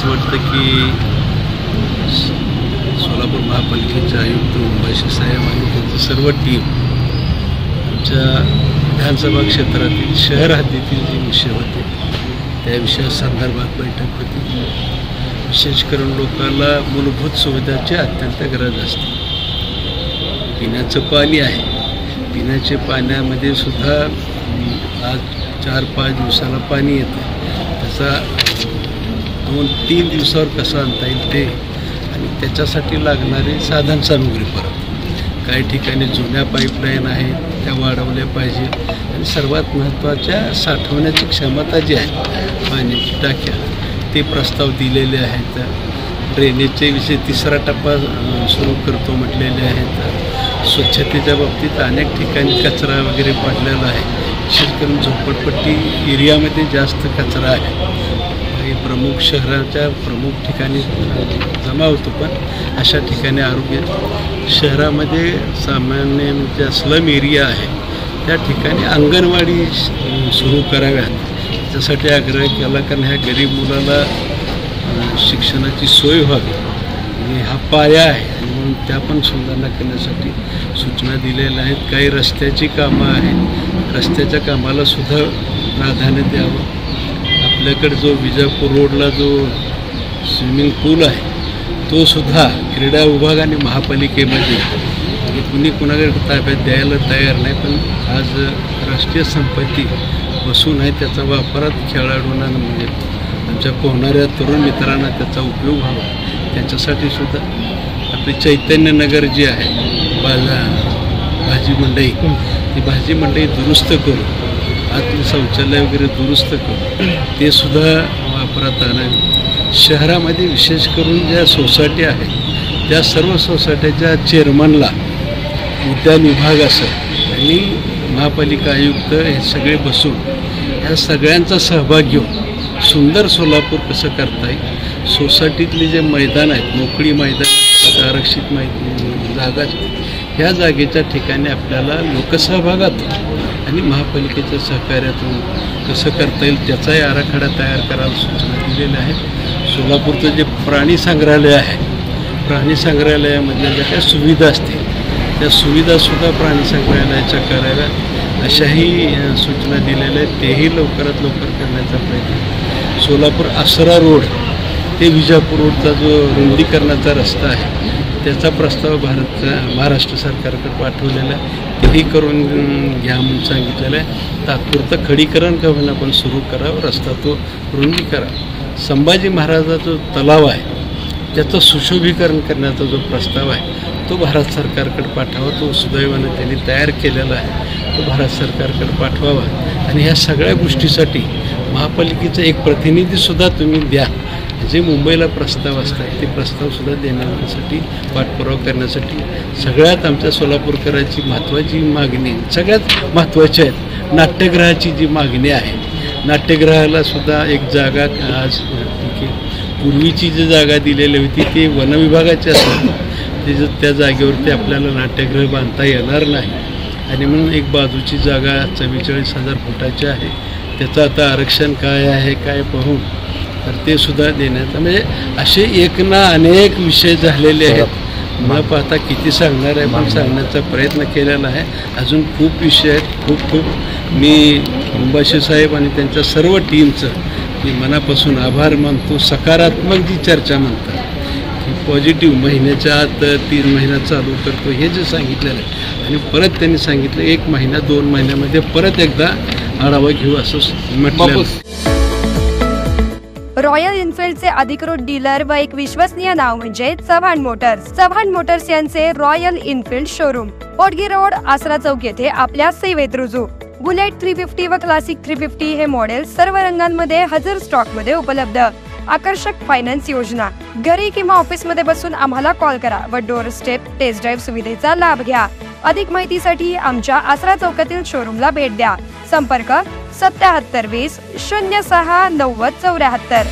असं वाटतं की सोलापूर महापालिकेचे आयुक्त उंबाशी साहेब आणि त्यांची सर्व टीम आमच्या विधानसभा क्षेत्रातील शहर हद्दीतील जे विषय होते त्या विषयासंदर्भात बैठक होती। विशेष करून लोकांना मूलभूत सुविधाची अत्यंत गरज असते। पिण्याचं पाणी आहे, पिण्याच्या पाण्यामध्ये सुद्धा आज 4-5 दिवसाला पाणी येतं, त्याचा 2-3 दिवसावर कसं आणता येईल ते, आणि त्याच्यासाठी लागणारी साधनसामुग्री परत काही ठिकाणी जुन्या पाईपलाईन आहेत त्या वाढवल्या पाहिजे, आणि सर्वात महत्त्वाच्या साठवण्याची क्षमता जी आहे पाण्याची टाक्या ते प्रस्ताव दिलेले आहेत। ड्रेनेजचे विषय 3रा टप्पा सुरू करतो म्हटलेले आहेत। स्वच्छतेच्या बाबतीत अनेक ठिकाणी कचरा वगैरे पडलेला आहे, विशेष करून झोपडपट्टी एरियामध्ये जास्त कचरा आहे। प्रमुख शहराच्या प्रमुख ठिकाणी जमा होतो, पण अशा ठिकाणी आरोग्य शहरामध्ये सामान्य ज्या स्लम एरिया आहे त्या ठिकाणी अंगणवाडी सुरू कराव्यात, त्यासाठी आग्रह केला। कारण ह्या गरीब मुलाला शिक्षणाची सोय व्हावी आणि हा पाया आहे, आणि म्हणून त्या पण सुधारणा करण्यासाठी सूचना दिलेल्या आहेत। काही रस्त्याची कामं आहेत, रस्त्याच्या कामाला सुद्धा प्राधान्य द्यावं। आपल्याकडे जो विजापूर रोडला जो स्विमिंग पूल आहे तो सुद्धा क्रीडा विभाग आणि महापालिकेमध्ये कुणी कुणाकडे ताब्यात द्यायला तयार नाही, पण आज राष्ट्रीय संपत्ती बसून आहे, त्याचा वापरात खेळाडूंना म्हणजे आमच्या पोहणाऱ्या तरुण मित्रांना त्याचा उपयोग व्हावा, त्याच्यासाठी सुद्धा आपली चैतन्यनगर जी आहे भाजी मंडई, ती भाजी मंडई दुरुस्त करून आतलं शौचालय वगैरे दुरुस्त करून ते सुद्धा वापरात आणावे। शहरामध्ये विशेष करून ज्या सोसायटी आहेत त्या सर्व सोसायटीच्या चेअरमनला उद्यान विभाग असेल आणि महापालिका आयुक्त हे सगळे बसून ह्या सगळ्यांचा सहभाग घेऊन सुंदर सोलापूर कसं करता येईल। सोसायटीतले जे मैदान आहेत, मोकळी मैदान, आरक्षित जागा, ह्या जागेच्या ठिकाणी आपल्याला लोकसहभागातून आणि महापालिकेच्या सहकार्यातून कसं करता येईल त्याचाही आराखडा तयार करायला सूचना दिलेल्या आहेत। सोलापूरचं जे प्राणी संग्रहालय आहे, प्राणी संग्रहालयामधल्या ज्या काही सुविधा असतील त्या सुविधासुद्धा प्राणी संग्रहालयाच्या कराव्यात अशाही सूचना दिलेल्या आहेत, तेही लवकरात लवकर करण्याचा प्रयत्न। सोलापूर आसरा रोड ते विजापूर रोडचा जो रुंदीकरणाचा रस्ता आहे त्याचा प्रस्ताव महाराष्ट्र सरकारकडे पाठवलेला आहे, तेही करून घ्या म्हणून सांगितलेलं आहे। तात्पुरतं खडीकरण का होईना पण सुरू करावं, रस्ता तो रुंदी करा। संभाजी महाराजाचा जो तलाव आहे त्याचं सुशोभीकरण करण्याचा जो प्रस्ताव आहे तो भारत सरकारकडे पाठवावा, तो सुदैवाने त्यांनी तयार केलेला आहे, तो भारत सरकारकडे पाठवावा। आणि ह्या सगळ्या गोष्टीसाठी महापालिकेचा एक प्रतिनिधीसुद्धा तुम्ही द्या, जे मुंबईला प्रस्ताव असतात ते प्रस्तावसुद्धा देण्यासाठी पाठपुरावा करण्यासाठी सगळ्यात आमच्या सोलापूरकरांची महत्त्वाची मागणी, सगळ्यात महत्त्वाची आहे नाट्यगृहाची जी मागणी आहे। नाट्यगृहाला सुद्धा एक जागा आज पूर्वीची जी जागा दिलेली होती ती वनविभागाची असेल, त्या जागेवरती आपल्याला नाट्यगृह बांधता येणार नाही, आणि म्हणून एक बाजूची जागा 44,000 फुटाची आहे, त्याचं आता आरक्षण काय आहे काय पाहून तर ते सुद्धा देण्यात, म्हणजे असे एक ना अनेक विषय झालेले आहेत, न पाहता किती सांगणार आहे पण सांगण्याचा प्रयत्न केलेला आहे। अजून खूप विषय आहेत, खूप मी उंबाशी साहेब आणि त्यांच्या सर्व टीमचं मी मनापासून आभार मानतो। सकारात्मक जी चर्चा म्हणतात की पॉझिटिव्ह महिन्याच्या आत 3 महिना चालू करतो हे जे सांगितलेलं आहे, आणि परत त्यांनी सांगितलं 1 महिना 2 महिन्यामध्ये परत एकदा आढावा घेऊ असं म्हटलं। रॉयल एनफील्डचे अधिकृत डीलर व एक विश्वसनीय नाव म्हणजे चव्हाण मोटर्स। चव्हाण मोटर्स यांचे रॉयल एनफील्ड शोरूम पोटगी रोड, आसरा चौक येथे आपल्या सेवेत रुजू। बुलेट 350 व क्लासिक 350 हे मॉडेल सर्व रंगांमध्ये हजर स्टॉक मध्ये उपलब्ध। आकर्षक फायनान्स योजना, घरी किंवा ऑफिस मध्ये बसून आम्हाला कॉल करा व डोअर स्टेप टेस्ट ड्राईव्ह सुविधेचा लाभ घ्या। अधिक माहितीसाठी आमच्या आसरा चौकातील शोरूमला भेट द्या। संपर्क 77 20 06 90 74।